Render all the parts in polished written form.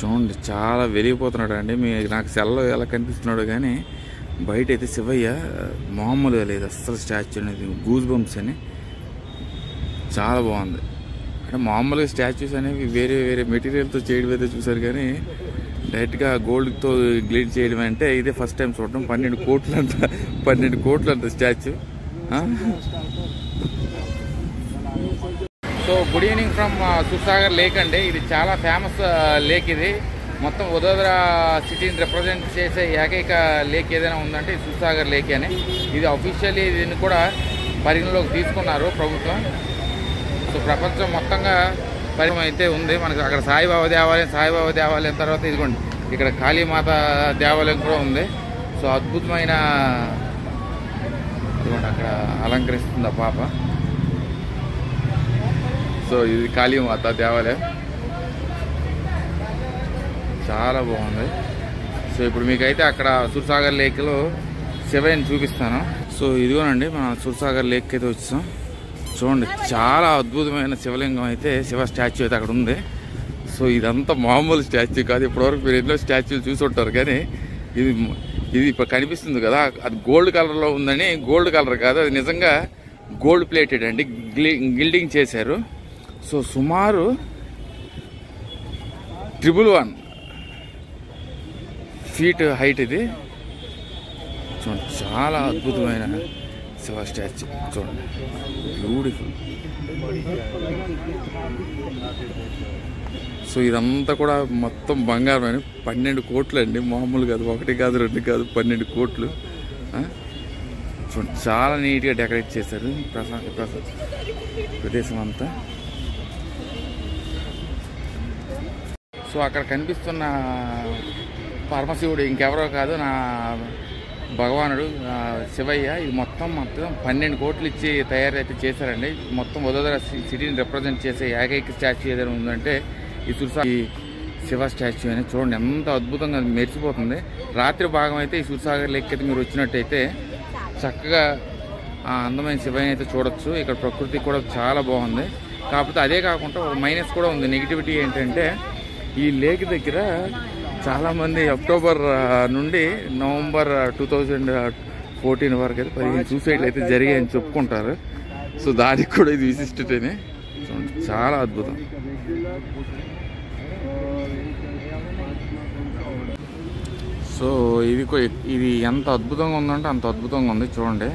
చూడండి చాలా వెలిగిపోతున్నాడు అండి. నాకు సెల్లో ఎలా కనిపిస్తున్నాడు కానీ బయట అయితే శివయ్య మామూలుగా లేదు అస్సలు. స్టాచ్యూ అనేది గూస్ బంప్స్ అని చాలా బాగుంది. అంటే మామూలుగా స్టాచ్యూస్ అనేవి వేరే వేరే మెటీరియల్తో చేయడం అయితే చూసారు కానీ డైరెక్ట్గా గోల్డ్తో గ్లీడ్ చేయడం అంటే ఇదే ఫస్ట్ టైం చూడడం. 12 కోట్లు అంత statue. So good evening from Sursagar lake అండి. ఇది చాలా ఫేమస్ లేక్. ఇది మొత్తం వదోదరా సిటీని రిప్రజెంట్ చేసే ఏకైక లేక్ ఏదైనా ఉందంటే సూర్సాగర్ లేక్ అని. ఇది అఫీషియల్లీ దీన్ని కూడా పరిగణలోకి తీసుకున్నారు ప్రభుత్వం. సో ప్రపంచం మొత్తంగా పరిగణ అయితే ఉంది. మనకు అక్కడ సాయిబాబా దేవాలయం తర్వాత ఇదిగోండి ఇక్కడ కాళీమాత దేవాలయం కూడా ఉంది. సో అద్భుతమైన ఇదిగోండి అక్కడ అలంకరిస్తుంది ఆ పాప. సో ఇది కాళీమాత దేవాలయం చాలా బాగుంది. సో ఇప్పుడు మీకైతే అక్కడ సూర్సాగర్ లేక్లో శివయ్యని చూపిస్తాను. సో ఇదిగోనండి మన సూర్సాగర్ లేక్ అయితే వచ్చాం. చూడండి చాలా అద్భుతమైన శివలింగం అయితే శివ స్టాచ్యూ అయితే అక్కడ ఉంది. సో ఇదంతా మామూలు స్టాచ్యూ కాదు. ఇప్పటివరకు మీరు ఎన్నో స్టాచ్యూలు చూసి ఉంటారు కానీ ఇది ఇప్పుడు కనిపిస్తుంది కదా అది గోల్డ్ కలర్లో ఉందని. గోల్డ్ కలర్ కాదు, అది నిజంగా గోల్డ్ ప్లేటెడ్ అండి. గిల్డింగ్ చేశారు. సో సుమారు 111 ఫీట్ హైట్ ఇది. చూడండి చాలా అద్భుతమైన శివ స్టాచ్యూ చూడండి, బ్యూటిఫుల్. సో ఇదంతా కూడా మొత్తం బంగారమైన 12 కోట్లు అండి. మామూలు కాదు, 1 కాదు 2 కాదు 12 కోట్లు. చూడండి చాలా నీట్గా డెకరేట్ చేశారు ప్రదేశం అంతా. సో అక్కడ కనిపిస్తున్న పరమశివుడు ఇంకెవరో కాదు, నా భగవానుడు శివయ్య. ఇది మొత్తం 12 కోట్లు ఇచ్చి తయారైతే చేశారండి. మొత్తం వదోదర సిటీని రిప్రజెంట్ చేసే ఏకైక స్టాచ్యూ ఏదైనా ఉందంటే ఈ శివ స్టాచ్యూ అని. చూడండి ఎంత అద్భుతంగా మెరిసిపోతుంది. రాత్రి భాగం అయితే ఈ సూర్సాగర్ లేక్ అయితే మీరు వచ్చినట్టయితే చక్కగా ఆ అందమైన శివయ్యని అయితే చూడొచ్చు. ఇక్కడ ప్రకృతి కూడా చాలా బాగుంది. కాకపోతే అదే కాకుండా ఒక మైనస్ కూడా ఉంది. నెగిటివిటీ ఏంటంటే ఈ లేక్ దగ్గర చాలామంది అక్టోబర్ నుండి నవంబర్ 2014 వరకు అయితే 15 సూసైడ్లు అయితే జరిగాయని చెప్పుకుంటారు. సో దానికి కూడా ఇది విశిష్టతనే. చూడండి చాలా అద్భుతం. సో ఇది ఎంత అద్భుతంగా ఉందంటే అంత అద్భుతంగా ఉంది. చూడండి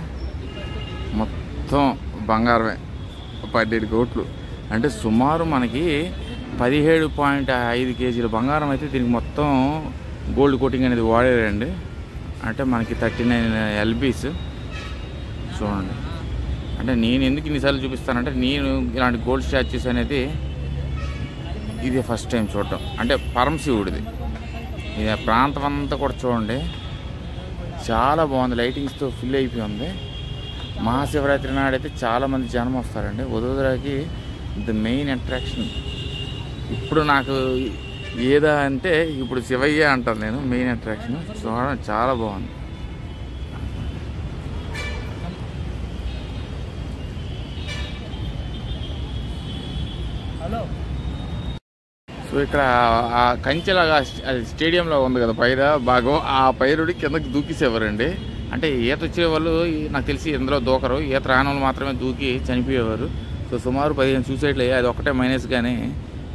మొత్తం బంగారమే. 12 కోట్లు అంటే సుమారు మనకి 17.5 కేజీల బంగారం అయితే దీనికి మొత్తం గోల్డ్ కోటింగ్ అనేది వాడారండి. అంటే మనకి 39 LBs. చూడండి అంటే నేను ఎందుకు ఇన్నిసార్లు చూపిస్తానంటే నేను ఇలాంటి గోల్డ్ స్టాచ్యూస్ అనేది ఇదే ఫస్ట్ టైం చూడటం. అంటే పరమశివుడిది ఇది ప్రాంతం అంతా కూడా చూడండి చాలా బాగుంది. లైటింగ్స్తో ఫిల్ అయిపోయి ఉంది. మహాశివరాత్రి నాడైతే చాలామంది జనం వస్తారండి. వదోదరాకి ది మెయిన్ అట్రాక్షన్ ఇప్పుడు నాకు ఏదా అంటే ఇప్పుడు శివయ్య అంటాను నేను. మెయిన్ అట్రాక్షన్ చూడడం చాలా బాగుంది. సో ఇక్కడ ఆ కంచెలాగా స్టేడియంలో ఉంది కదా పైర భాగం, ఆ పైరుడి కిందకి దూకిసేవారండి. అంటే ఈత వచ్చే వాళ్ళు నాకు తెలిసి ఇందులో దూకరు, ఈత రాని వాళ్ళు మాత్రమే దూకి చనిపోయేవారు. సో సుమారు 15 సూసైడ్లు అయ్యాయి. అది ఒకటే మైనస్ కానీ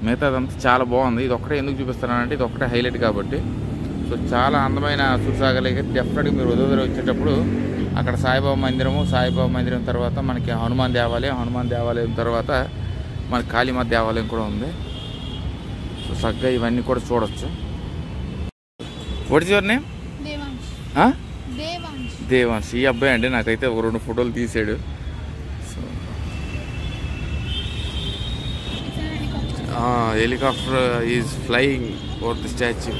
మిగతాదంతా చాలా బాగుంది. ఇది ఒక్కటే ఎందుకు చూపిస్తున్నానంటే ఇది ఒక్కటే హైలైట్ కాబట్టి. సో చాలా అందమైన సూర్సాగర్ లేక్. డెఫినెట్గా మీరు వదోదర వచ్చేటప్పుడు అక్కడ సాయిబాబా మందిరం తర్వాత మనకి హనుమాన్ దేవాలయం తర్వాత మనకి కాళీమాత దేవాలయం కూడా ఉంది. సో చక్కగా ఇవన్నీ కూడా చూడొచ్చు. What is your name? Devansh. ఈ అబ్బాయి అండి నాకైతే ఒక 2 ఫోటోలు తీసాడు. So helicopter is flying over the statue.